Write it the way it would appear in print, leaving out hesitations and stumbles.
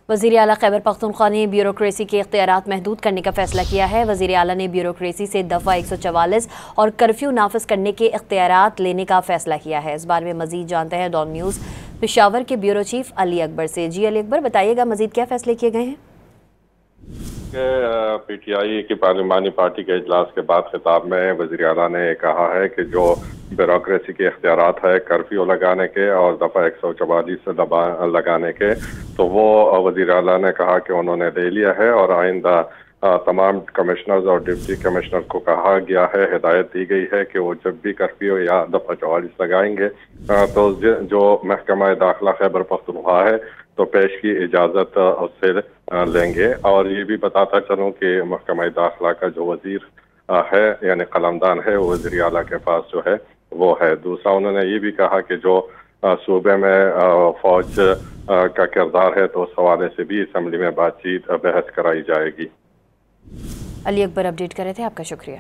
وزیر اعلیٰ خیبر پختونخوا نے بیوروکریسی کے اختیارات محدود کرنے کا فیصلہ کیا ہے۔ وزیر اعلیٰ نے بیوروکریسی سے دفعہ 144 اور کرفیو نافذ کرنے کے اختیارات لینے کا فیصلہ کیا ہے۔ اس بارے میں مزید جانتے ہیں ڈان نیوز پشاور کے بیورو چیف علی اکبر سے۔ جی علی اکبر، بتائیے گا مزید کیا فیصلے کیے گئے ہیں؟ پی ٹی آئی کی پارلیمانی پارٹی کے اجلاس کے بعد خطاب میں وزیر اعلیٰ نے کہا ہے کہ جو بیوروکریسی کے اختیارات ہے کرفیو لگانے کے اور دفعہ 144 لگانے کے، تو وہ وزیر اعلیٰ نے کہا کہ انہوں نے لے لیا ہے اور آئندہ تمام کمشنرز اور ڈپٹی کمشنر کو کہا گیا ہے، ہدایت دی گئی ہے کہ وہ جب بھی کرفیو یا دفعہ 44 لگائیں گے تو جو محکمہ داخلہ خیبر پختونخوا ہے تو پیش کی اجازت اس سے لیں گے۔ اور یہ بھی بتاتا چلوں کہ محکمہ داخلہ کا جو وزیر ہے یعنی قلمدان ہے وہ وزیر اعلیٰ کے پاس جو ہے وہ ہے۔ دوسرا انہوں نے یہ بھی کہا کہ جو صوبے میں فوج کا کردار ہے تو اس حوالے سے بھی اسمبلی میں بات چیت بحث کرائی جائے گی۔ علی اکبر اپڈیٹ کر رہے تھے، آپ کا شکریہ۔